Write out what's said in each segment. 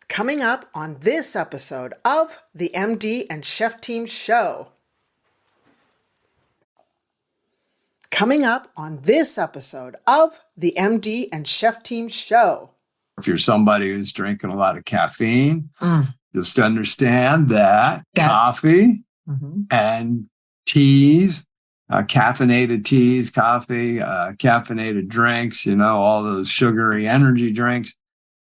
Coming up on this episode of the MD and Chef Team Show. Coming up on this episode of the MD and Chef Team Show. If you're somebody who's drinking a lot of caffeine, just understand that coffee and teas, caffeinated teas, coffee, caffeinated drinks, all those sugary energy drinks,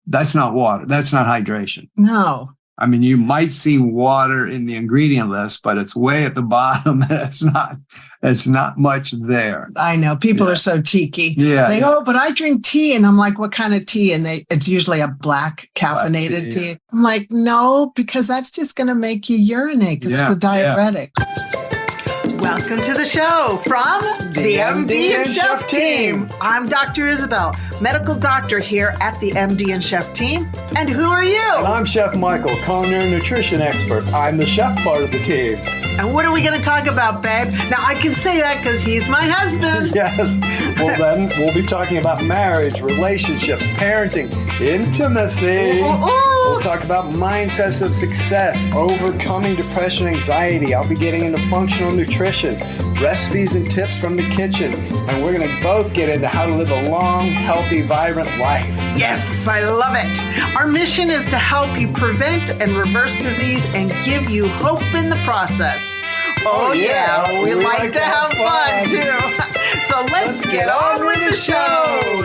that's not water. That's not hydration. No. I mean, you might see water in the ingredient list, but it's way at the bottom. It's not much there. I know. People are so cheeky. Yeah. But I drink tea. And I'm like, what kind of tea? And it's usually a black caffeinated tea. Yeah. I'm like, no, because that's just going to make you urinate because it's a diuretic. Welcome to the show from the MD and Chef Team. I'm Dr. Isabel, medical doctor here at the MD and Chef Team. And who are you? And I'm Chef Michael, culinary nutrition expert. I'm the chef part of the team. And what are we going to talk about, babe? Now, I can say that because he's my husband. Yes. Well, then we'll be talking about marriage, relationships, parenting, intimacy. We'll talk about mindsets of success, overcoming depression, anxiety. I'll be getting into functional nutrition, recipes and tips from the kitchen. And we're going to both get into how to live a long, healthy, vibrant life. Yes, I love it. Our mission is to help you prevent and reverse disease and give you hope in the process. Oh yeah, we like to have fun too. So let's get on with the show.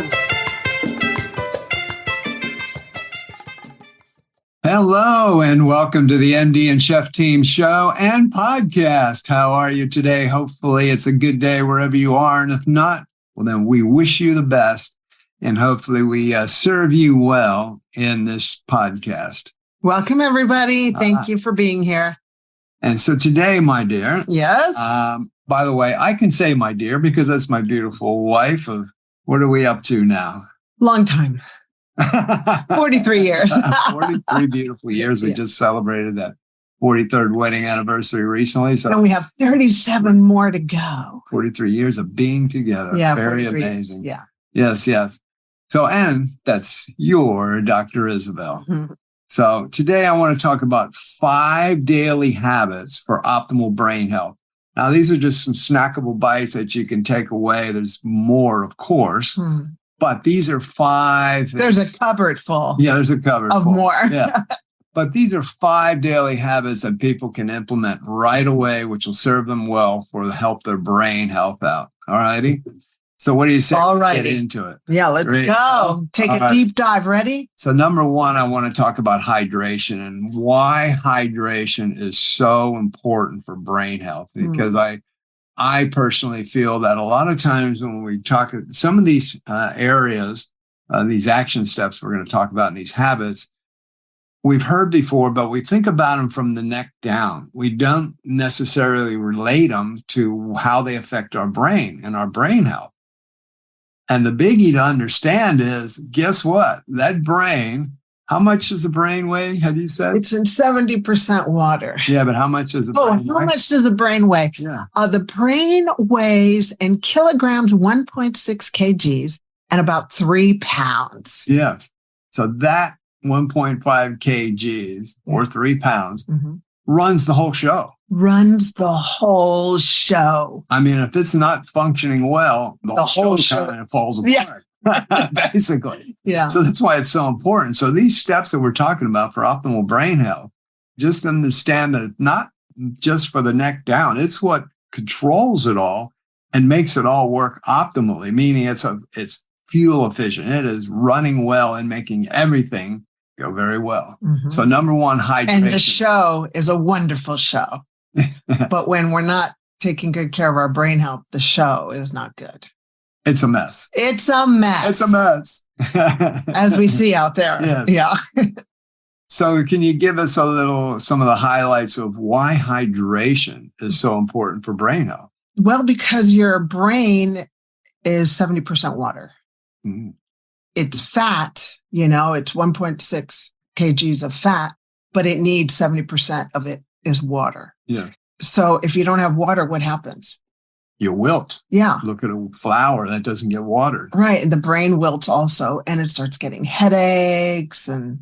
Hello, and welcome to the MD and Chef Team show and podcast. How are you today? Hopefully it's a good day wherever you are. And if not, well, then we wish you the best. And hopefully we serve you well in this podcast. Welcome, everybody. Thank you for being here. And so today, my dear. Yes. By the way, I can say my dear because that's my beautiful wife. What are we up to now? Long time. 43 years. 43 beautiful years. We just celebrated that 43rd wedding anniversary recently. So and we have 37 more to go. 43 years of being together. Yeah. Very amazing. Years. Yeah. Yes. So, and that's your Dr. Isabel. Mm-hmm. So today I want to talk about 5 daily habits for optimal brain health. Now, these are just some snackable bites that you can take away. There's more, of course. But these are 5. There's a cupboard full. Yeah, there's a cupboard of full. More. Yeah. But these are 5 daily habits that people can implement right away, which will serve them well for help their brain health out. All righty. So what do you say? All right. Get into it. Yeah, let's go. Take a deep dive. Ready? So number 1, I want to talk about hydration and why hydration is so important for brain health. Because I personally feel that a lot of times when we talk some of these areas, these action steps we're going to talk about in these habits, we've heard before, but we think about them from the neck down. We don't necessarily relate them to how they affect our brain and our brain health. And the biggie to understand is, guess what? That brain, how much does the brain weigh, have you said? It's in 70% water. Yeah, but how much does the brain weigh? How much does the brain weigh? Yeah. The brain weighs in kilograms 1.6 kgs and about 3 pounds. Yes. So that 1.5 kgs or 3 pounds runs the whole show. Runs the whole show. I mean, if it's not functioning well, the whole show kind of falls apart. Yeah. Basically. Yeah. So that's why it's so important. So these steps that we're talking about for optimal brain health, just understand that it's not just for the neck down. It's what controls it all and makes it all work optimally, meaning it's fuel efficient. It is running well and making everything go very well. So number 1, hydration. And the show is a wonderful show. But when we're not taking good care of our brain health, the show is not good. It's a mess. It's a mess. It's a mess. As we see out there. Yes. Yeah. So can you give us some of the highlights of why hydration is so important for brain health? Well, because your brain is 70% water. It's fat, it's 1.6 kgs of fat, but it needs 70% of it is water. Yeah. So if you don't have water, what happens? You wilt. Yeah. Look at a flower that doesn't get watered. Right. And the brain wilts also, and it starts getting headaches and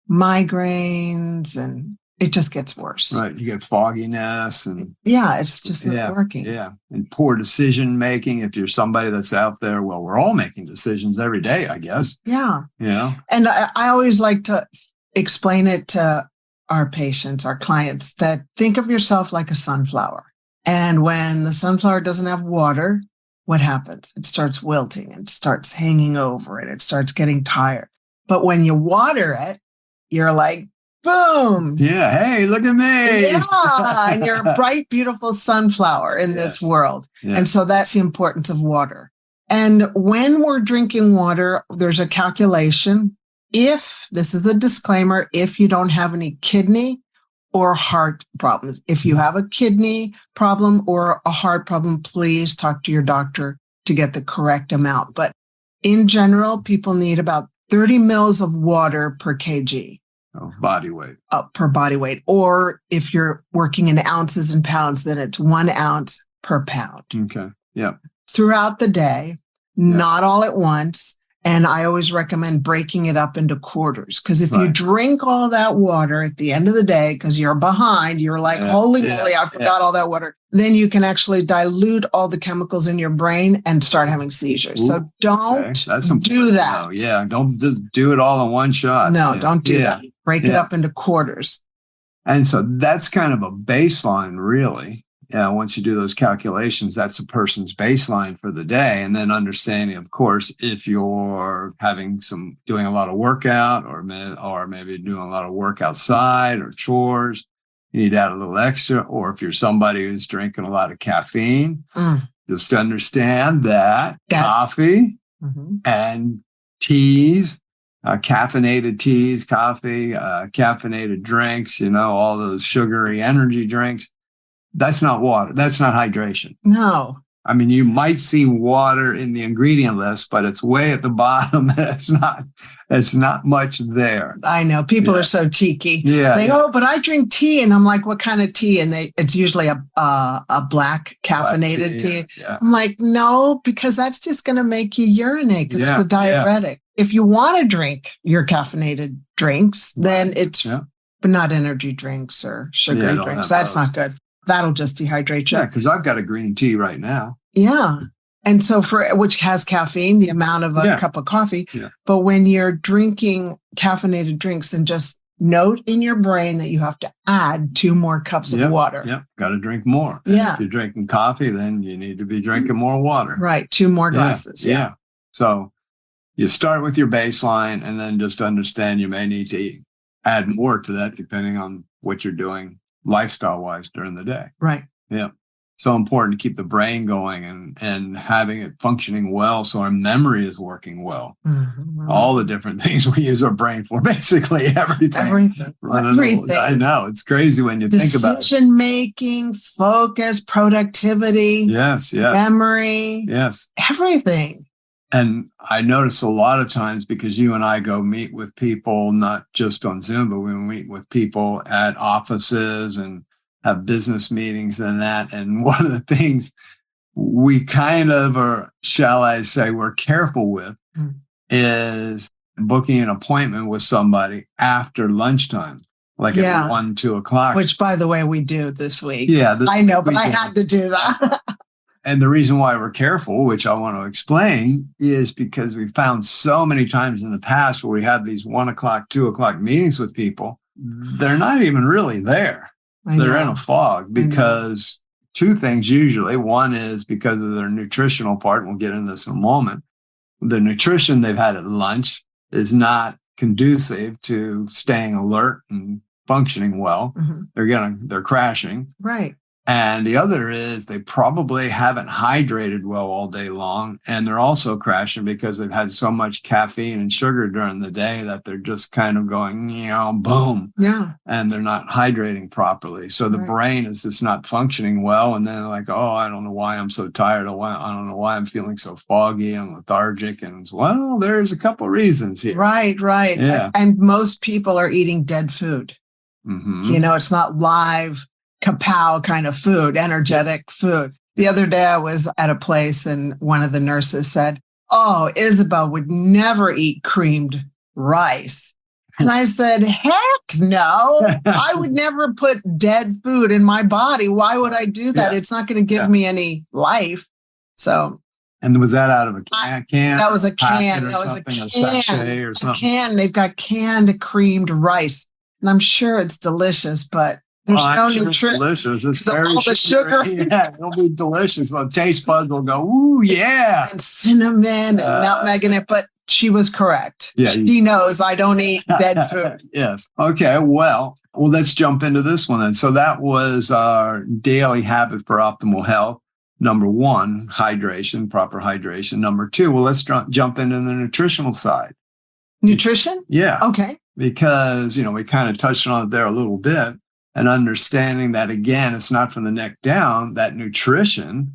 migraines, and it just gets worse. Right. You get fogginess and it's just not working. Yeah. And poor decision making. If you're somebody that's out there, well, we're all making decisions every day, I guess. Yeah. Yeah. And I always like to explain it to our patients, our clients, that think of yourself like a sunflower. And when the sunflower doesn't have water, what happens? It starts wilting and starts hanging over it. It starts getting tired. But when you water it, you're like, boom. Yeah. Hey, look at me. Yeah. And you're a bright, beautiful sunflower in this world. Yeah. And so that's the importance of water. And when we're drinking water, there's a calculation. If, this is a disclaimer, if you don't have any kidney or heart problems, if you have a kidney problem or a heart problem, please talk to your doctor to get the correct amount. But in general, people need about 30 mils of water per kg. Body weight. Per body weight. Or if you're working in ounces and pounds, then it's 1 ounce per pound. Okay. Yeah. Throughout the day, not all at once. And I always recommend breaking it up into quarters. Because if you drink all that water at the end of the day, because you're behind, you're like, holy moly, I forgot all that water. Then you can actually dilute all the chemicals in your brain and start having seizures. Ooh, so don't do that. Don't just do it all in one shot. No, don't do that. Break it up into quarters. And so that's kind of a baseline, really. Once you do those calculations, that's a person's baseline for the day. And then understanding, of course, if you're doing a lot of workout or maybe doing a lot of work outside or chores, you need to add a little extra. Or if you're somebody who's drinking a lot of caffeine, just understand that coffee and teas, caffeinated teas, coffee, caffeinated drinks, all those sugary energy drinks, that's not water. That's not hydration. No. I mean, you might see water in the ingredient list, but it's way at the bottom. It's not much there. I know. People are so cheeky. Yeah. But I drink tea. And I'm like, what kind of tea? And it's usually a black caffeinated tea. Yeah. I'm like, no, because that's just going to make you urinate because it's a diuretic. If you want to drink your caffeinated drinks, then it's, but not energy drinks or sugary drinks. That's not good. That'll just dehydrate you. Yeah, because I've got a green tea right now. Yeah. And so which has caffeine, the amount of a cup of coffee. Yeah. But when you're drinking caffeinated drinks, then just note in your brain that you have to add 2 more cups of water. Yeah. Got to drink more. And if you're drinking coffee, then you need to be drinking more water. Right. 2 more glasses. Yeah. So you start with your baseline and then just understand you may need to add more to that depending on what you're doing lifestyle wise during the day. Right. Yeah. So important to keep the brain going and having it functioning well. So our memory is working well. Mm-hmm. All the different things we use our brain for, basically everything. Everything. I know. It's crazy when you think about it. Decision making, focus, productivity. Yes. Memory. Yes. Everything. And I notice a lot of times, because you and I go meet with people, not just on Zoom, but we meet with people at offices and have business meetings and that. And one of the things we kind of are, shall I say, we're careful with is booking an appointment with somebody after lunchtime, like at 1, 2 o'clock. Which, by the way, we do this week. Yeah. I know, but I had to do that. And the reason why we're careful, which I want to explain, is because we found so many times in the past where we have these 1 o'clock, 2 o'clock meetings with people, they're not even really there. They're in a fog because 2 things usually. One is because of their nutritional part, and we'll get into this in a moment. The nutrition they've had at lunch is not conducive to staying alert and functioning well. Mm-hmm. They're crashing. Right. And the other is they probably haven't hydrated well all day long. And they're also crashing because they've had so much caffeine and sugar during the day that they're just kind of going, boom. Yeah. And they're not hydrating properly. So the brain is just not functioning well. And then like, I don't know why I'm so tired. I don't know why I'm feeling so foggy and lethargic. And there's a couple reasons here. Right. Yeah. And most people are eating dead food. Mm-hmm. It's not live kapow kind of food, energetic food. The other day I was at a place and one of the nurses said, Isabel would never eat creamed rice. And I said, heck no, I would never put dead food in my body. Why would I do that? It's not going to give me any life. So. And was that out of a can? That was a can. That was a sachet or something. A can. They've got canned creamed rice. And I'm sure it's delicious, but there's no nutrition. It's delicious. It's very all the sugar. Yeah, it'll be delicious. The taste buds will go, ooh, yeah. And cinnamon and nutmeg in it. But she was correct. Yeah, she knows I don't eat dead food. Yes. Okay. Well, let's jump into this one then. So that was our daily habit for optimal health. Number one, hydration, proper hydration. Number two, let's jump into the nutritional side. Nutrition? Yeah. Okay. Because, we kind of touched on it there a little bit, and understanding that, again, it's not from the neck down, that nutrition,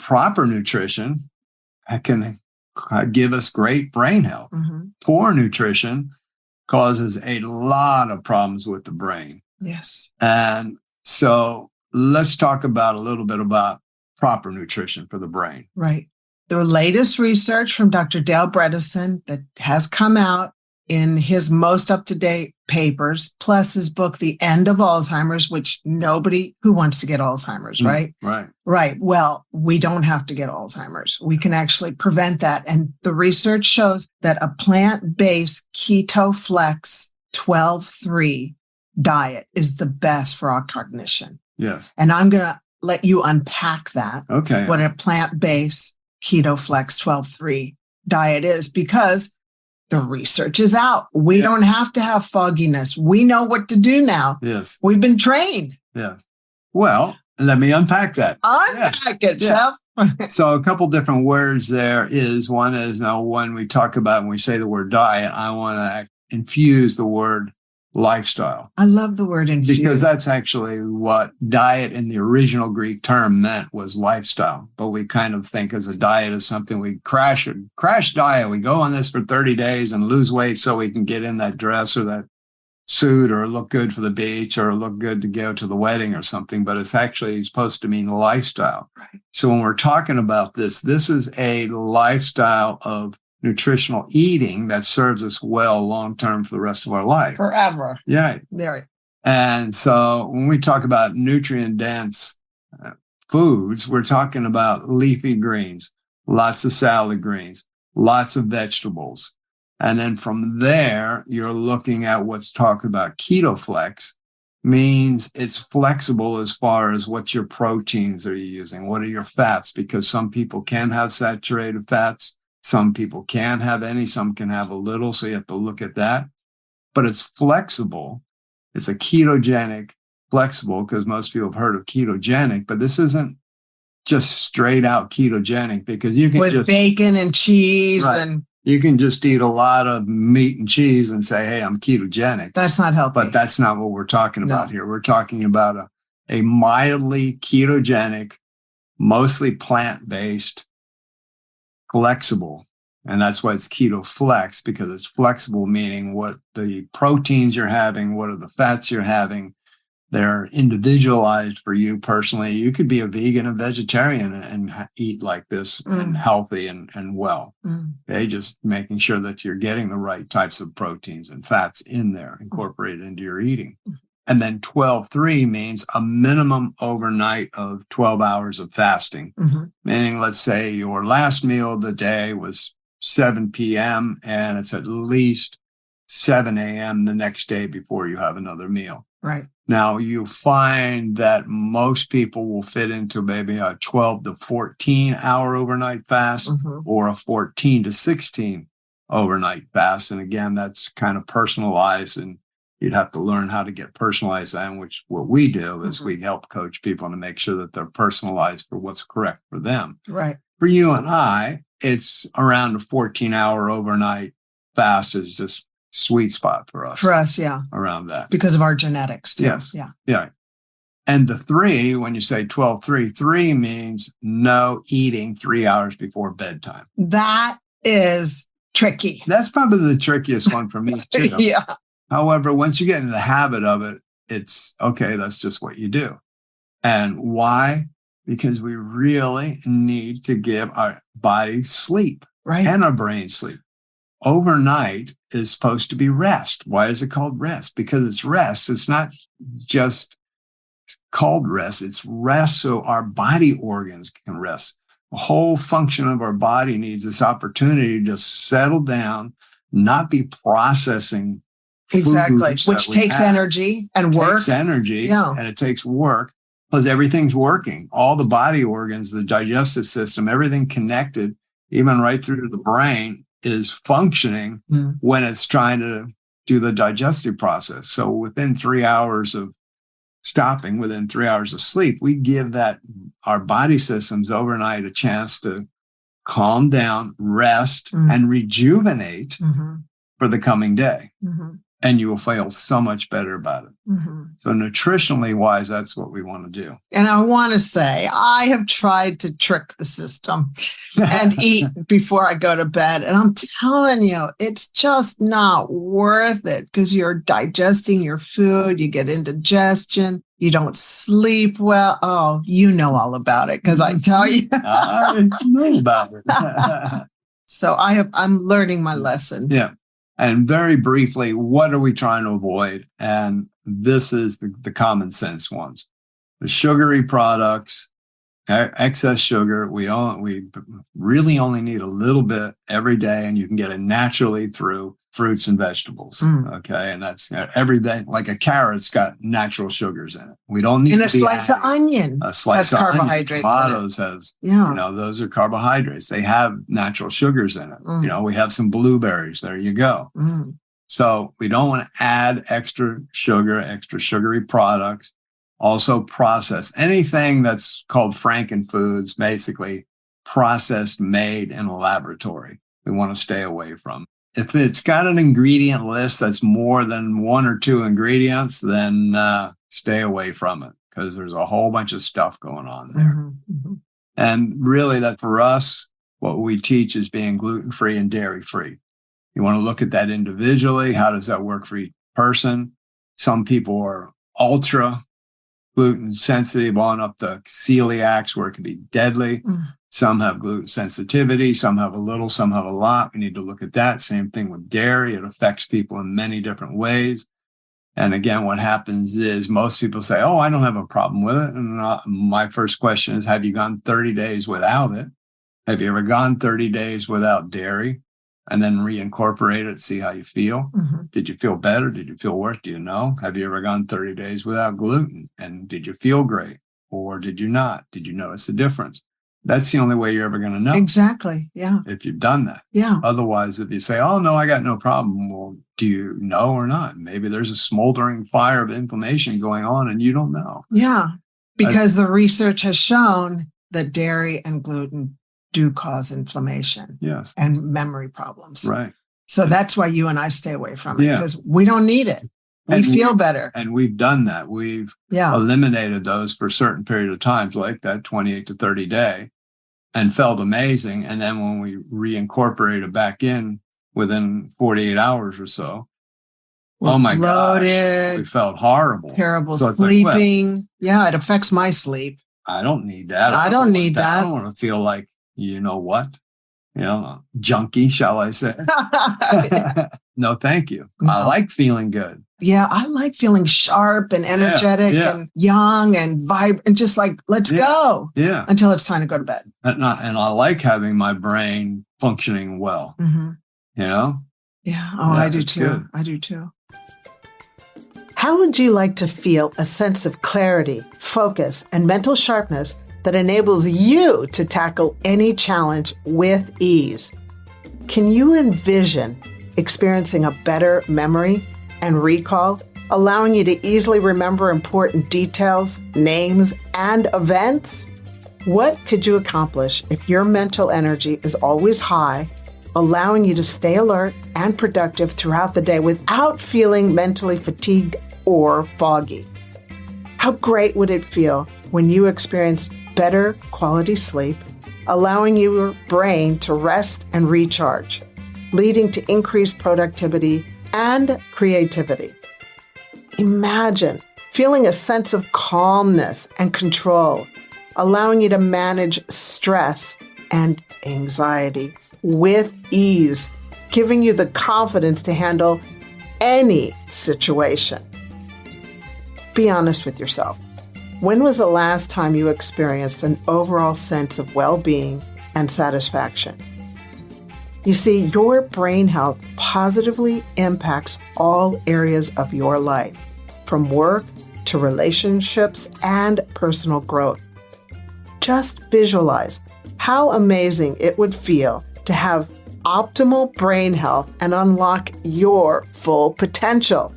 proper nutrition, can give us great brain health. Mm-hmm. Poor nutrition causes a lot of problems with the brain. Yes. And so let's talk about a little bit about proper nutrition for the brain. Right. The latest research from Dr. Dale Bredesen that has come out in his most up-to-date papers, plus his book, The End of Alzheimer's, which nobody who wants to get Alzheimer's, right? Right. Right. Well, we don't have to get Alzheimer's. We can actually prevent that. And the research shows that a plant-based KetoFLex 12-3 diet is the best for our cognition. Yes. And I'm going to let you unpack that. Okay. What a plant-based KetoFLex 12-3 diet is, because the research is out. We don't have to have fogginess. We know what to do now. Yes. We've been trained. Yes. Well, let me unpack that. Unpack it, Chef. So a couple different words there is, one is, now when we talk about, when we say the word diet, I want to infuse the word lifestyle. I love the word infuse. Because that's actually what diet in the original Greek term meant, was lifestyle. But we kind of think as a diet as something we crash diet. We go on this for 30 days and lose weight so we can get in that dress or that suit or look good for the beach or look good to go to the wedding or something. But it's actually supposed to mean lifestyle. Right. So when we're talking about this is a lifestyle of nutritional eating that serves us well long-term for the rest of our life. Forever. Yeah. Very. And so when we talk about nutrient-dense foods, we're talking about leafy greens, lots of salad greens, lots of vegetables. And then from there, you're looking at what's talked about KetoFLex, means it's flexible as far as what your proteins are you using, what are your fats, because some people can have saturated fats. Some people can't have any, some can have a little, so you have to look at that. But it's flexible. It's a ketogenic, flexible, because most people have heard of ketogenic, but this isn't just straight out ketogenic, because you can with bacon and cheese and you can just eat a lot of meat and cheese and say, hey, I'm ketogenic. That's not healthy. But that's not what we're talking about here. We're talking about a mildly ketogenic, mostly plant-based, flexible. And that's why it's KetoFLex, because it's flexible, meaning what the proteins you're having, what are the fats you're having. They're individualized for you personally. You could be a vegan and vegetarian and eat like this and healthy and well. Okay, just making sure that you're getting the right types of proteins and fats in there, incorporated into your eating. And then 12-3 means a minimum overnight of 12 hours of fasting. Meaning, let's say your last meal of the day was 7 p.m. and it's at least 7 a.m. the next day before you have another meal. Right. Now, you find that most people will fit into maybe a 12 to 14 hour overnight fast or a 14 to 16 overnight fast. And again, that's kind of personalized, and you'd have to learn how to get personalized. And which what we do is we help coach people to make sure that they're personalized for what's correct for them. Right. For you and I, it's around a 14-hour overnight fast is just sweet spot for us. For us, yeah. Around that. Because of our genetics, too. Yes. Yeah. Yeah. And the 3, when you say 12-3, 3 means no eating 3 hours before bedtime. That is tricky. That's probably the trickiest one for me, too. Yeah. However, once you get in the habit of it, it's okay, that's just what you do. And why? Because we really need to give our body sleep. Right. And our brain sleep. overnight is supposed to be rest. Why is it called rest? Because it's rest. It's not just called rest. It's rest so our body organs can rest. The whole function of our body needs this opportunity to just settle down, not be processing. Exactly. Which takes energy and work. Takes energy and it takes work. Plus everything's working. All the body organs, the digestive system, everything connected, even right through to the brain, is functioning when it's trying to do the digestive process. So within 3 hours of stopping, within 3 hours of sleep, we give our body systems overnight a chance to calm down, rest, and rejuvenate for the coming day. And you will feel so much better about it. So nutritionally wise, that's what we want to do. And I want to say, I have tried to trick the system and eat before I go to bed. And I'm telling you, it's just not worth it because you're digesting your food, you get indigestion, you don't sleep well. Oh, you know all about it because I tell you. I know about it. So I'm learning my lesson. Yeah. And very briefly, what are we trying to avoid? And this is the common sense ones. The sugary products, excess sugar. We really only need a little bit every day, and you can get it naturally through fruits and vegetables. Okay. And that's every day. Like a carrot's got natural sugars in it. We don't need a slice of onion. A slice of carbohydrates. Tomatoes has, those are carbohydrates. They have natural sugars in it. We have some blueberries. There you go. So we don't want to add extra sugar, extra sugary products. Also processed. Anything that's called frankenfoods, basically processed, made in a laboratory, we want to stay away from. If it's got an ingredient list that's more than 1 or 2 ingredients, then stay away from it because there's a whole bunch of stuff going on there. And really that for us, what we teach is being gluten-free and dairy-free. You want to look at that individually. How does that work for each person? Some people are ultra gluten sensitive on up the celiacs where it can be deadly. Some have gluten sensitivity, some have a little, some have a lot. We need to look at that. Same thing with dairy. It affects people in many different ways. And again, what happens is most people say, oh, I don't have a problem with it. And my first question is, have you gone 30 days without it? Have you ever gone 30 days without dairy and then reincorporate it, see how you feel? Did you feel better? Did you feel worse? Do you know? Have you ever gone 30 days without gluten? And did you feel great? Or did you not? Did you notice a difference? That's the only way you're ever going to know. Exactly. Yeah. If you've done that. Yeah. Otherwise, if you say, oh, no, I got no problem. Well, do you know or not? Maybe there's a smoldering fire of inflammation going on and you don't know. Yeah. Because the research has shown that dairy and gluten do cause inflammation. Yes. And memory problems. Right. So that's why you and I stay away from it because we don't need it. We feel better. And we've done that. We've eliminated those for a certain period of times, like that 28 to 30 day, and felt amazing. And then when we reincorporated back in within 48 hours or so, oh my God, we felt horrible. Terrible sleeping. It affects my sleep. I don't need that. I don't need that. I don't want to feel like, you know what? Junkie, shall I say? No, thank you. No. I like feeling good. Yeah, I like feeling sharp and energetic and young and vibrant and just like, let's go. Yeah. Until it's time to go to bed. And I like having my brain functioning well. Yeah. Oh, I do too. Good. I do too. How would you like to feel a sense of clarity, focus, and mental sharpness that enables you to tackle any challenge with ease? Can you envision experiencing a better memory and recall, allowing you to easily remember important details, names, and events? What could you accomplish if your mental energy is always high, allowing you to stay alert and productive throughout the day without feeling mentally fatigued or foggy? How great would it feel when you experience better quality sleep, allowing your brain to rest and recharge, leading to increased productivity and creativity? Imagine feeling a sense of calmness and control, allowing you to manage stress and anxiety with ease giving you the confidence to handle any situation. Be honest with yourself. When was the last time you experienced an overall sense of well-being and satisfaction? You see, your brain health positively impacts all areas of your life, from work to relationships and personal growth. Just visualize how amazing it would feel to have optimal brain health and unlock your full potential.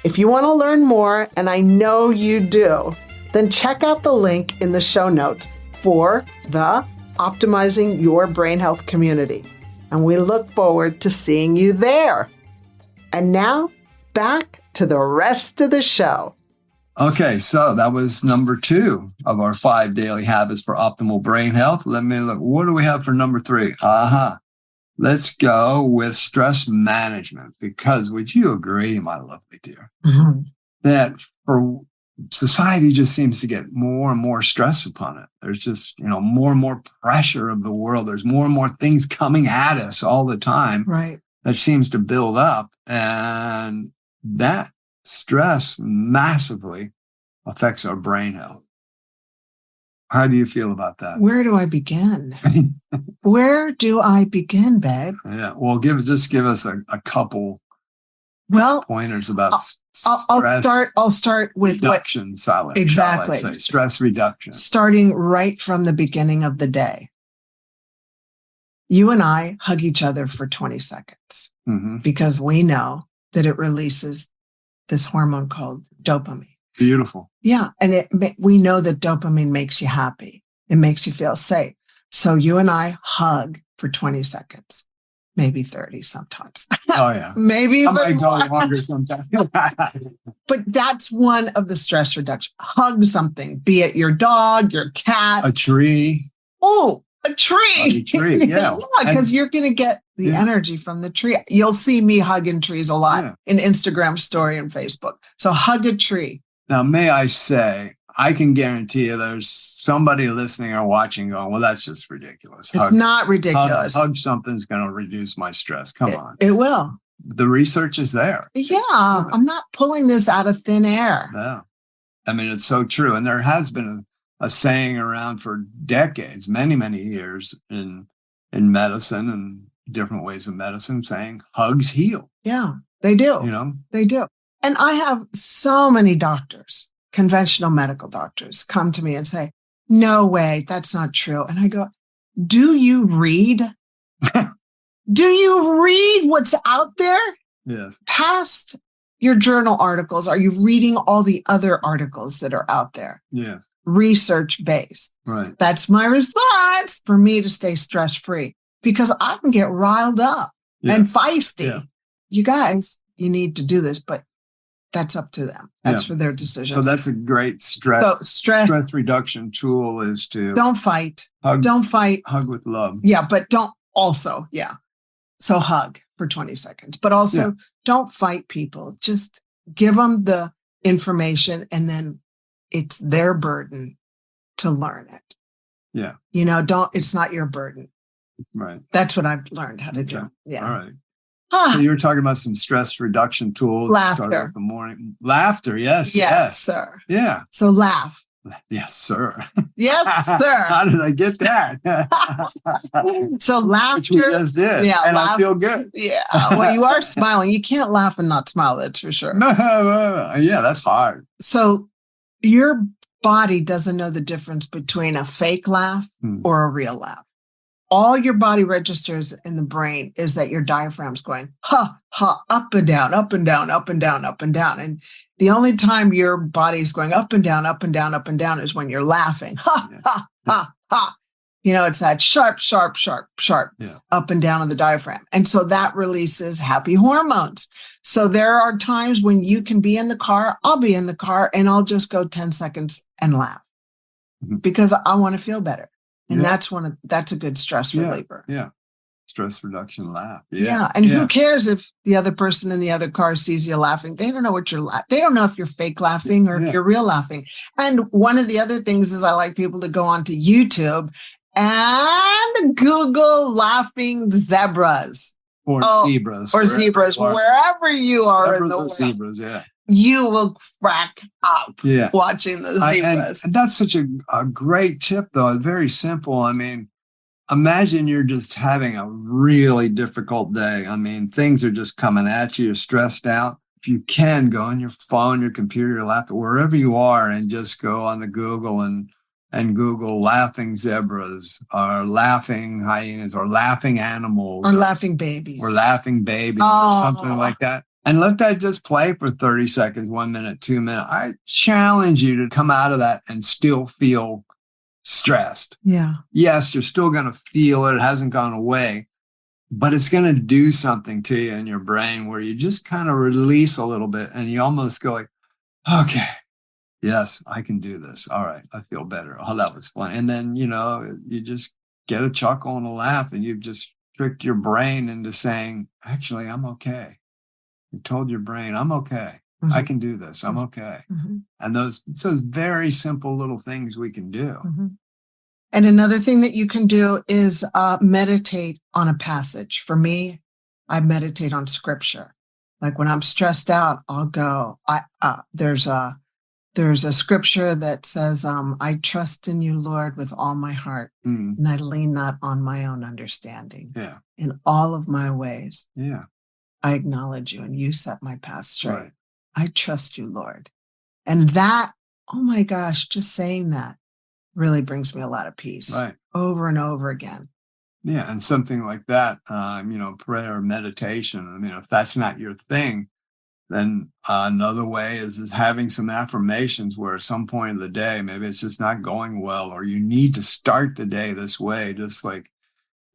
If you want to learn more, and I know you do, then check out the link in the show notes for the Optimizing Your Brain Health community. And we look forward to seeing you there. And now, back to the rest of the show. Okay, so that was number 2 of our 5 daily habits for optimal brain health. Let me look. What do we have for number 3? Let's go with stress management, because would you agree, my lovely dear, that for society just seems to get more and more stress upon it. There's just, more and more pressure of the world. There's more and more things coming at us all the time. Right. That seems to build up, and that stress massively affects our brain health. How do you feel about that? Where do I begin? Where do I begin, babe? Yeah. Well, give us a couple pointers about I'll start with reduction, exactly. Shall I say, stress reduction. Starting right from the beginning of the day. You and I hug each other for 20 seconds because we know that it releases this hormone called dopamine. Beautiful. Yeah. And we know that dopamine makes you happy. It makes you feel safe. So you and I hug for 20 seconds, maybe 30 sometimes. Oh, yeah. Maybe even I might go more. longer sometimes. But that's one of the stress reduction. Hug something, be it your dog, your cat. A tree. Oh, a tree. A tree, yeah. Because you're going to get the energy from the tree. You'll see me hugging trees a lot in Instagram story and Facebook. So hug a tree. Now, may I say, I can guarantee you there's somebody listening or watching going, well, that's just ridiculous. It's not ridiculous. Hug something's going to reduce my stress. Come on. It will. The research is there. Yeah. I'm not pulling this out of thin air. Yeah. I mean, it's so true. And there has been a saying around for decades, many, many years in medicine and different ways of medicine saying hugs heal. Yeah, they do. They do. And I have so many doctors, conventional medical doctors, come to me and say, no way, that's not true. And I go, do you read? Do you read what's out there? Yes. Past your journal articles, are you reading all the other articles that are out there? Yes. Research-based. Right. That's my response for me to stay stress-free, because I can get riled up and feisty. Yeah. You guys, you need to do this, but that's up to them. That's for their decision. So that's a great stress reduction tool, is to don't fight. Don't fight. Hug with love. Yeah, but don't also, So hug for 20 seconds, but also don't fight people. Just give them the information, and then it's their burden to learn it. Yeah. It's not your burden. Right. That's what I've learned how to do. Yeah. All right. So you were talking about some stress reduction tools. Laughter. The morning. Laughter. Yes. Yes, sir. Yeah. So laugh. Yes, sir. Yes, sir. How did I get that? So laughter. Which we just did. Yeah. And I feel good. Yeah. Well, you are smiling. You can't laugh and not smile. That's for sure. No. Yeah, that's hard. So your body doesn't know the difference between a fake laugh or a real laugh. All your body registers in the brain is that your diaphragm's going, ha, ha, up and down, up and down, up and down, up and down. And the only time your body's going up and down, up and down, up and down is when you're laughing. Ha, ha, ha, ha. It's that sharp, sharp, sharp, sharp up and down of the diaphragm. And so that releases happy hormones. So there are times when you can be in the car, I'll be in the car, and I'll just go 10 seconds and laugh because I want to feel better. And that's a good stress reliever. Yeah. Stress reduction laugh. Yeah. And who cares if the other person in the other car sees you laughing? They don't know what you're laughing. They don't know if you're fake laughing or if you're real laughing. And one of the other things is I like people to go onto YouTube and Google laughing zebras. Or zebras. Or zebras, wherever you are in the world. Zebras, yeah. You will crack up watching the zebras. And that's such a great tip, though. It's very simple. I mean, imagine you're just having a really difficult day. I mean, things are just coming at you. You're stressed out. If you can, go on your phone, your computer, your laptop, wherever you are, and just go on the Google and Google laughing zebras or laughing hyenas or laughing animals. Or laughing babies. Or laughing babies or something like that. And let that just play for 30 seconds, 1 minute, 2 minutes. I challenge you to come out of that and still feel stressed. Yeah. Yes, you're still going to feel it. It hasn't gone away, but it's going to do something to you in your brain where you just kind of release a little bit and you almost go like, okay, yes, I can do this. All right. I feel better. Oh, that was fun. And then, you just get a chuckle and a laugh and you've just tricked your brain into saying, actually, I'm okay. You told your brain, I'm okay. Mm-hmm. I can do this. I'm okay. Mm-hmm. And those very simple little things we can do. Mm-hmm. And another thing that you can do is meditate on a passage. For me, I meditate on scripture. Like when I'm stressed out, I'll go, there's a scripture that says, I trust in you, Lord, with all my heart, and I lean not on my own understanding. Yeah. In all of my ways. Yeah. I acknowledge you and you set my path straight. Right. I trust you, Lord. And that, oh my gosh, just saying that really brings me a lot of peace. Right. Over and over again. Yeah. And something like that, prayer, meditation. I mean, if that's not your thing, then another way is having some affirmations where at some point of the day, maybe it's just not going well, or you need to start the day this way, just like,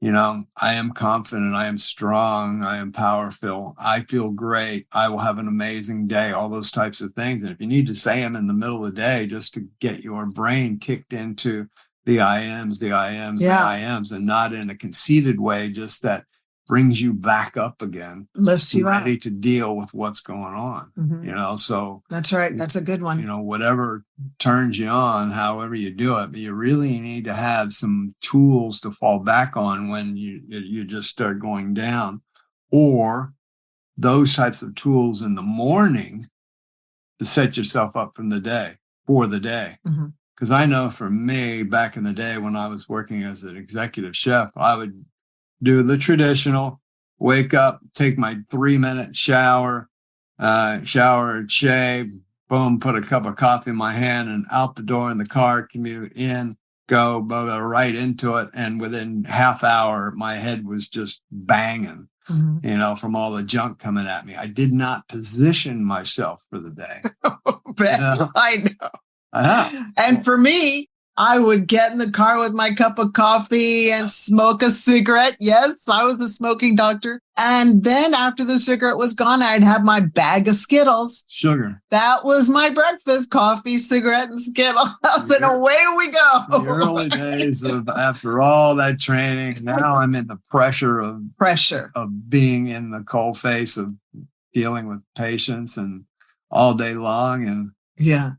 I am confident, I am strong, I am powerful, I feel great, I will have an amazing day, all those types of things. And if you need to say them in the middle of the day just to get your brain kicked into the I ams, the and not in a conceited way, just that brings you back up again, lifts you ready up to deal with what's going on. Mm-hmm. So that's right. That's a good one. Whatever turns you on, however you do it, but you really need to have some tools to fall back on when you just start going down, or those types of tools in the morning to set yourself up for the day. Because I know for me, back in the day when I was working as an executive chef, I would do the traditional, wake up, take my 3-minute shower, shave, boom, put a cup of coffee in my hand and out the door in the car, commute in, go right into it. And within half hour, my head was just banging, from all the junk coming at me. I did not position myself for the day. I know. And for me, I would get in the car with my cup of coffee and smoke a cigarette. Yes, I was a smoking doctor. And then after the cigarette was gone, I'd have my bag of Skittles. Sugar. That was my breakfast, coffee, cigarette, and Skittles. And away we go. The early days after all that training, now I'm in the pressure of being in the cold face of dealing with patients and all day long. And yeah,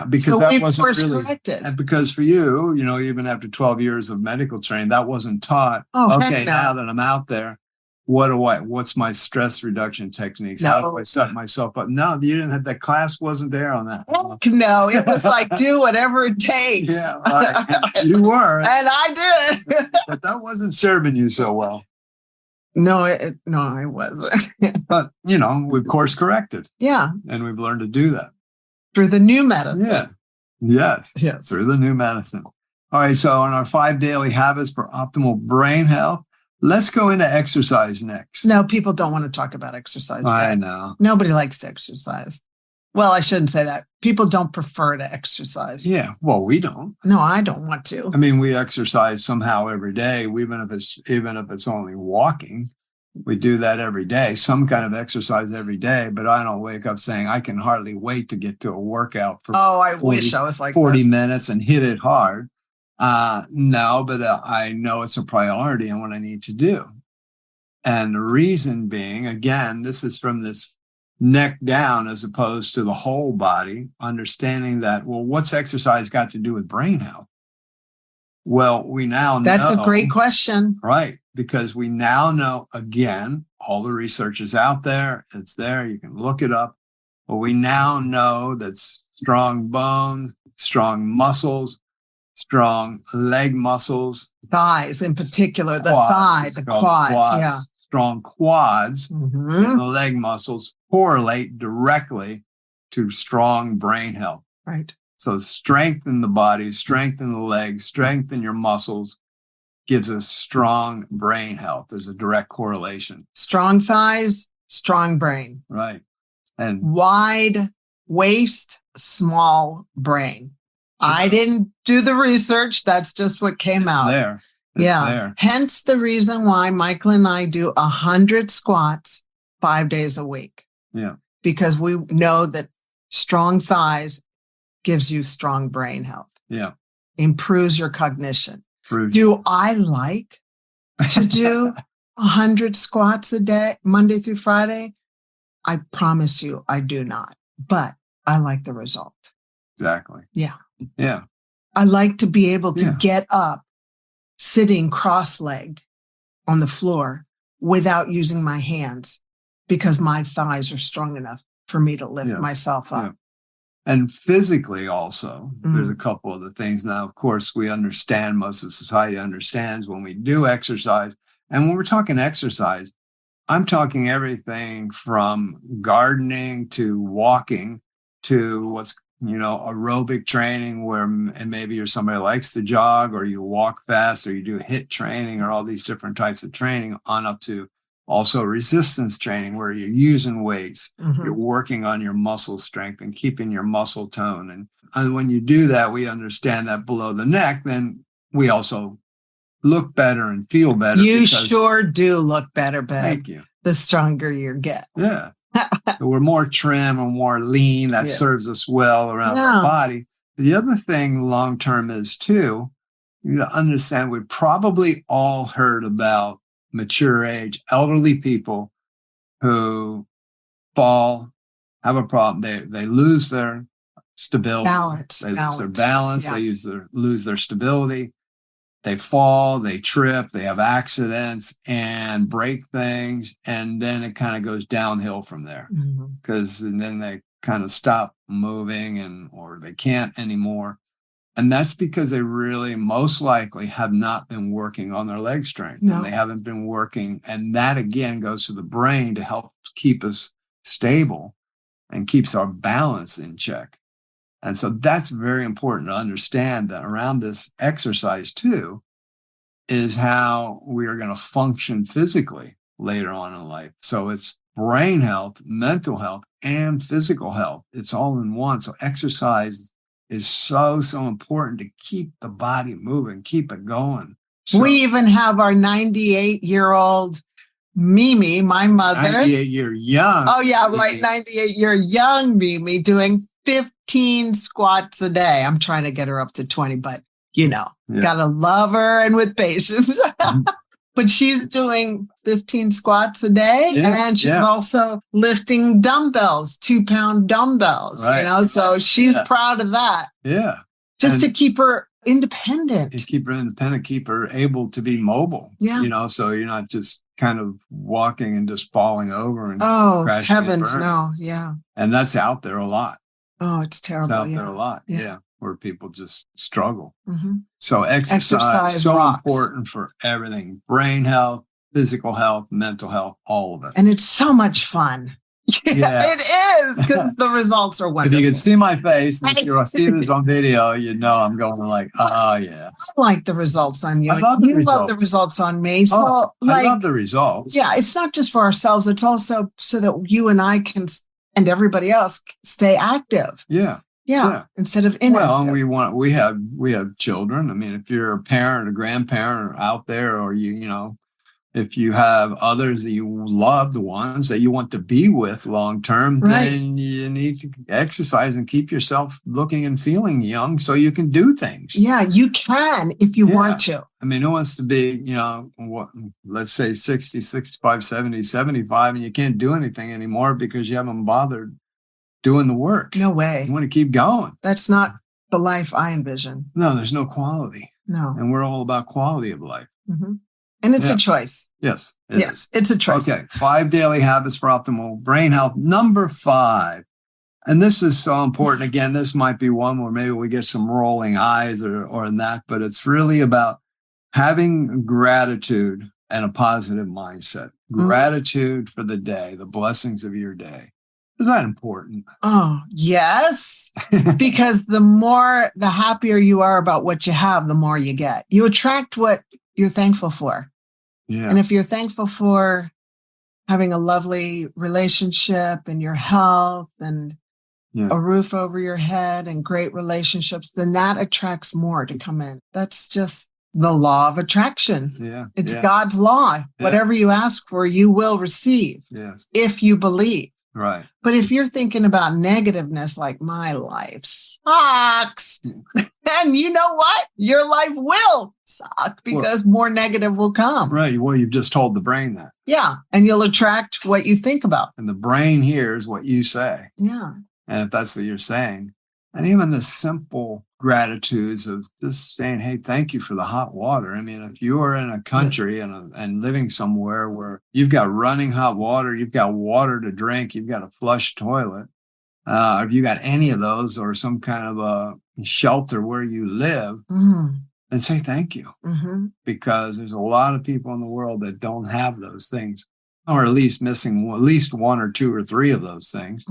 because so that wasn't really corrected. And because for you, even after 12 years of medical training, that wasn't taught. Oh, okay, now that I'm out there, what's my stress reduction techniques? How do I set myself up? No, you didn't have that class. Wasn't there on that? No, it was like do whatever it takes. Yeah, right. You were, and I did, but that wasn't serving you so well. No, I wasn't. But we've course corrected. Yeah, and we've learned to do that. Through the new medicine. Yeah. Yes. Through the new medicine. All right. So on our 5 daily habits for optimal brain health, let's go into exercise next. No, people don't want to talk about exercise. I know. Nobody likes to exercise. Well, I shouldn't say that. People don't prefer to exercise. Yeah. Well, we don't. No, I don't want to. I mean, we exercise somehow every day, even if it's only walking. We do that every day, some kind of exercise every day, but I don't wake up saying I can hardly wait to get to a workout for wish I was like 40 minutes and hit it hard. No, but I know it's a priority and what I need to do. And the reason being, again, this is from this neck down as opposed to the whole body, understanding that, well, what's exercise got to do with brain health? Well, we now know. That's a great question. Right. Because we now know, again, all the research is out there. It's there. You can look it up. But we now know that strong bones, strong muscles, strong leg muscles, thighs in particular, the quads, yeah. Strong quads and the leg muscles correlate directly to strong brain health. Right. So strengthen the body, strengthen the legs, strengthen your muscles gives us strong brain health. There's a direct correlation. Strong thighs, strong brain. Right. And wide waist, small brain. I didn't do the research. That's just what came out. It's there. Hence the reason why Michael and I do 100 squats 5 days a week. Yeah. Because we know that strong thighs gives you strong brain health. Yeah. Improves your cognition. Do I like to do 100 squats a day, Monday through Friday? I promise you, I do not. But I like the result. Exactly. Yeah. Yeah. I like to be able to get up, sitting cross-legged on the floor without using my hands because my thighs are strong enough for me to lift myself up. Yeah. And physically also, there's a couple of the things. Now, of course, we understand, most of society understands when we do exercise. And when we're talking exercise, I'm talking everything from gardening to walking to what's, aerobic training where and maybe you're somebody who likes to jog or you walk fast or you do HIIT training or all these different types of training on up to also resistance training where you're using weights, you're working on your muscle strength and keeping your muscle tone. And when you do that, we understand that below the neck, then we also look better and feel better. You sure do look better, Thank you. The stronger you get. Yeah. So we're more trim and more lean. That serves us well around our body. The other thing long-term is too, you to understand, we probably all heard about mature age, elderly people who fall, have a problem. They lose their stability. They lose their balance. Yeah. They lose their stability. They fall, they trip, they have accidents and break things. And then it kind of goes downhill from there because then they kind of stop moving or they can't anymore. And that's because they really most likely have not been working on their leg strength. And they haven't been working. And that again goes to the brain to help keep us stable and keeps our balance in check. And so that's very important to understand that around this exercise too is how we are going to function physically later on in life. So it's brain health, mental health, and physical health. It's all in one. So exercise is so important to keep the body moving, keep it going. So, we even have our 98-year-old Mimi, my mother. 98-year young. Oh, yeah, right. 98-year young Mimi doing 15 squats a day. I'm trying to get her up to 20, but gotta love her and with patience. But she's doing 15 squats a day and she's also lifting dumbbells, 2-pound dumbbells, so she's proud of that. Yeah. Just to keep her independent. Keep her independent, keep her able to be mobile. Yeah. So you're not just kind of walking and just falling over and crashing. Heavens, no. Yeah. And that's out there a lot. Oh, it's terrible. It's out there a lot. Yeah. Where people just struggle. Mm-hmm. So exercise so rocks. Important for everything. Brain health, physical health, mental health, all of it. And it's so much fun. Yeah. It is because the results are wonderful. If you can see my face, if you see this on video, I'm going like, yeah. I like the results on you. I love the results. Love the results on me. So I love the results. Yeah, it's not just for ourselves. It's also so that you and I can and everybody else stay active. Yeah. Instead of inactive. Well, we have children. I mean, if you're a parent, a grandparent out there, or if you have others that you love, the ones that you want to be with long term, then you need to exercise and keep yourself looking and feeling young so you can do things. Yeah, you can if you want to. I mean, who wants to be, let's say 60, 65, 70, 75, and you can't do anything anymore because you haven't bothered doing the work. No way. You want to keep going. That's not the life I envision. No, there's no quality. No. And we're all about quality of life. Mm-hmm. And it's a choice. Yes. It's a choice. Okay. 5 daily habits for optimal brain health. Number 5. And this is so important. Again, this might be one where maybe we get some rolling eyes or in that, but it's really about having gratitude and a positive mindset. Gratitude for the day, the blessings of your day. Is that important? Oh, yes. Because the happier you are about what you have, the more you get. You attract what you're thankful for. Yeah. And if you're thankful for having a lovely relationship and your health and a roof over your head and great relationships, then that attracts more to come in. That's just the law of attraction. Yeah. It's God's law. Yeah. Whatever you ask for, you will receive. Yes. If you believe. Right. But if you're thinking about negativeness, like my life sucks, and you know what? Your life will suck because more negative will come. Right. Well, you've just told the brain that. Yeah. And you'll attract what you think about. And the brain hears what you say. Yeah. And if that's what you're saying, and even the simple gratitudes of just saying, hey, thank you for the hot water. I mean, if you are in a country and living somewhere where you've got running hot water, you've got water to drink, you've got a flush toilet, if you got any of those or some kind of a shelter where you live, then say thank you. Because there's a lot of people in the world that don't have those things, or at least missing at least 1 or 2 or 3 of those things.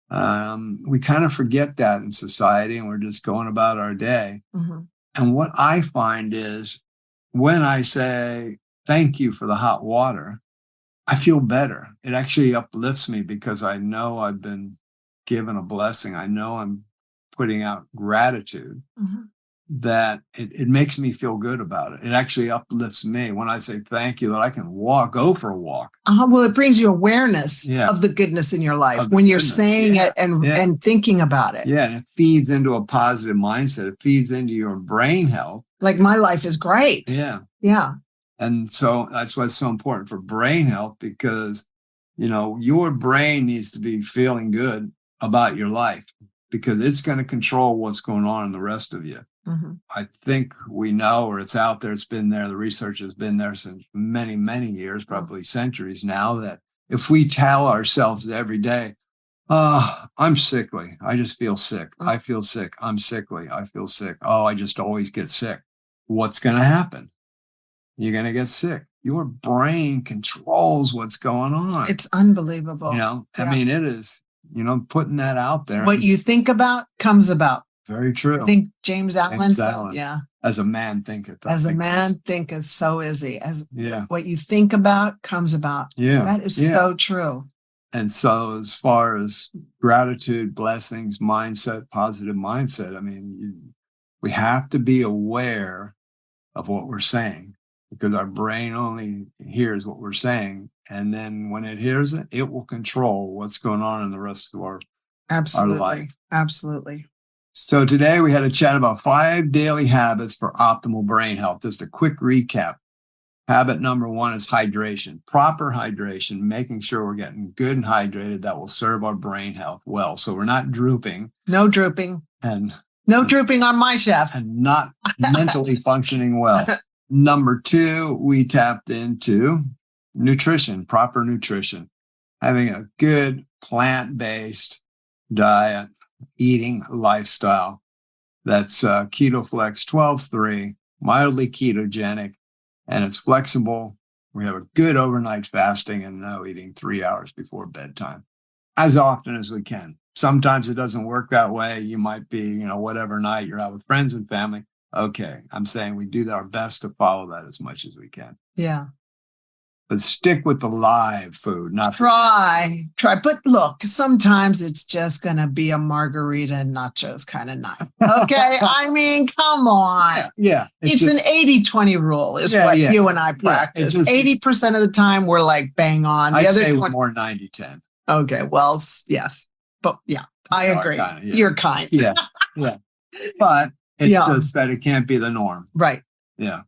We kind of forget that in society, and we're just going about our day. And what I find is when I say thank you for the hot water, I feel better. It actually uplifts me because I know I've been given a blessing. I know I'm putting out gratitude. That it makes me feel good about it. It actually uplifts me when I say thank you, that I can go for a walk. Well, it brings you awareness of the goodness in your life when you're saying it and thinking about it. Yeah, and it feeds into a positive mindset. It feeds into your brain health. Like my life is great. Yeah. Yeah. And so that's why it's so important for brain health, because, your brain needs to be feeling good about your life because it's going to control what's going on in the rest of you. I think we know, or it's out there, it's been there, the research has been there since many, many years, probably centuries now, that if we tell ourselves every day, I'm sickly, I just feel sick, I feel sick, I'm sickly, I feel sick, I just always get sick, what's going to happen? You're going to get sick. Your brain controls what's going on. It's unbelievable. I mean, it is, putting that out there. What you think about comes about. Very true. I think James Allen said, as a man thinketh. As a man thinketh, so is he. What you think about comes about. Yeah. That is so true. And so as far as gratitude, blessings, mindset, positive mindset, I mean, we have to be aware of what we're saying because our brain only hears what we're saying. And then when it hears it, it will control what's going on in the rest of our life. Absolutely. So today we had a chat about 5 daily habits for optimal brain health. Just a quick recap. Habit number 1 is hydration, proper hydration, making sure we're getting good and hydrated. That will serve our brain health well. So we're not drooping. No drooping. And no drooping on my chef. And not mentally functioning well. Number 2, we tapped into nutrition, proper nutrition, having a good plant-based diet, eating lifestyle. That's KetoFLex 12-3, mildly ketogenic, and it's flexible. We have a good overnight fasting and no eating 3 hours before bedtime as often as we can. Sometimes it doesn't work that way. You might be, whatever night you're out with friends and family. Okay. I'm saying we do our best to follow that as much as we can. Yeah. But stick with the live food, not try. But look, sometimes it's just going to be a margarita and nachos kind of night. Okay. I mean, come on. Yeah. It's an 80-20 rule is what you and I practice. 80% of the time we're like bang on. I'd say more 90-10. Okay. Well, yes. But I agree. You're kind. Yeah. But it's just that it can't be the norm. Right. Yeah.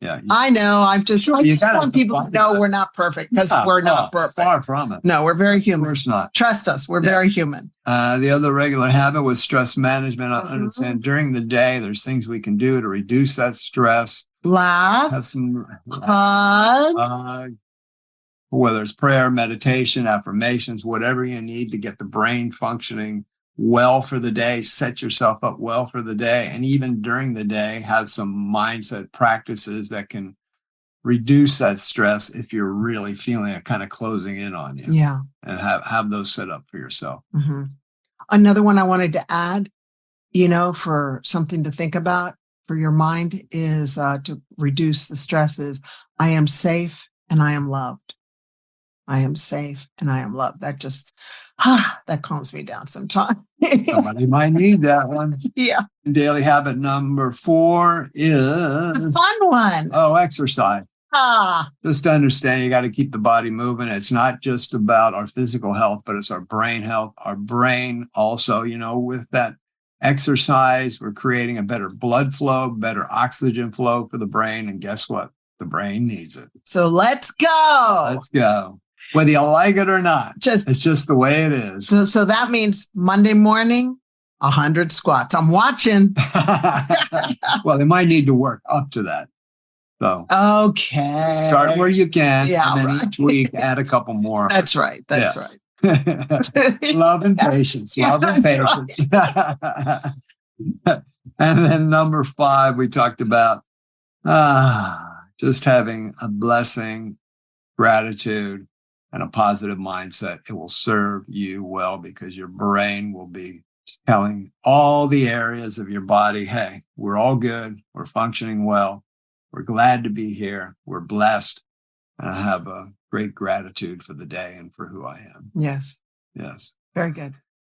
Yeah, I know. I just want people to know we're not perfect because we're not perfect. Far from it. No, we're very human. Of course not. Trust us. We're very human. The other regular habit was stress management. I understand during the day, there's things we can do to reduce that stress. laugh, have some hug. Whether it's prayer, meditation, affirmations, whatever you need to get the brain functioning well for the day, set yourself up well for the day. And even during the day, have some mindset practices that can reduce that stress if you're really feeling it kind of closing in on you. Yeah. And have those set up for yourself. Mm-hmm. Another one I wanted to add, for something to think about for your mind is to reduce the stresses. I am safe and I am loved. I am safe and I am loved. That just, that calms me down sometimes. Somebody might need that one. Yeah. Daily habit number 4 is the fun one. Oh, exercise. Just to understand, you got to keep the body moving. It's not just about our physical health, but it's our brain health. Our brain also, with that exercise, we're creating a better blood flow, better oxygen flow for the brain. And guess what? The brain needs it. So let's go. Let's go. Whether you like it or not. It's just the way it is. So that means Monday morning, 100 squats. I'm watching. Well, they might need to work up to that. So okay. Start where you can. Yeah, and then each week add a couple more. That's right. That's right. Love and patience. Love and patience. And then number 5, we talked about just having a blessing, gratitude, and a positive mindset. It will serve you well because your brain will be telling all the areas of your body, hey, we're all good. We're functioning well. We're glad to be here. We're blessed. And I have a great gratitude for the day and for who I am. Yes. Yes. Very good.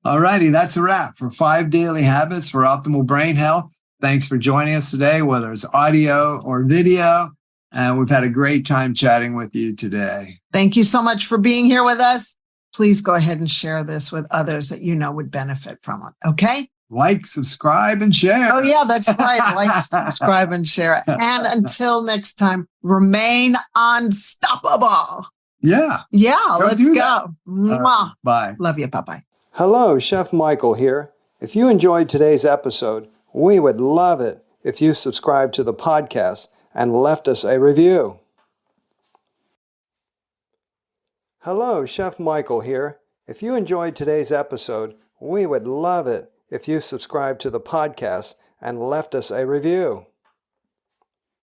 All righty. That's a wrap for 5 daily habits for optimal brain health. Thanks for joining us today, whether it's audio or video. And we've had a great time chatting with you today. Thank you so much for being here with us. Please go ahead and share this with others that would benefit from it. Okay? Like, subscribe, and share. Oh, yeah, that's right. Like, subscribe, and share. And until next time, remain unstoppable. Yeah. Yeah, let's go. Bye. Love you. Bye-bye. Hello, Chef Michael here. If you enjoyed today's episode, we would love it if you subscribed to the podcast and left us a review. Hello, Chef Michael here. If you enjoyed today's episode, we would love it if you subscribed to the podcast and left us a review.